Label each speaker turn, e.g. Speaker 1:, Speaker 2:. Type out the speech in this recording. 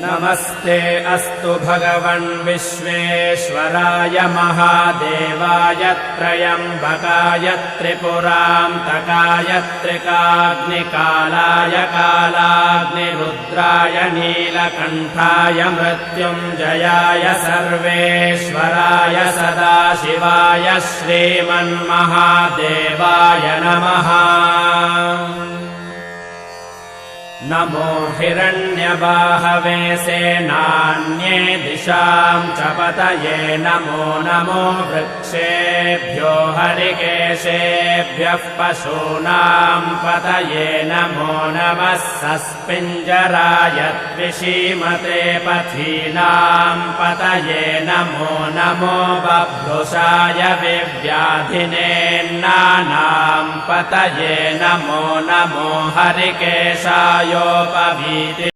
Speaker 1: नमस्ते अस्तु भगवन् विश्वेश्वराय महादेवाय त्रयम्बकाय त्रिपुरान्तकाय त्रिकाग्निकालाय कालाग्निरुद्राय नीलकण्ठाय मृत्युञ्जयाय सर्वेश्वराय सदाशिवाय श्रीमन्महादेवाय नमः। नमो हिरण्यबाहवे सेनान्ये दिशां च पतये नमो नमो वृक्षेभ्यो हरिकेशेभ्यः पशूनां पतये नमो नमः सस्पिञ्जराय द्विषीमते पथीनां पतये नमो नमो बभ्रुषाय विव्याधिनेन्नानां पतये नमो नमो हरिकेशाय योपवीति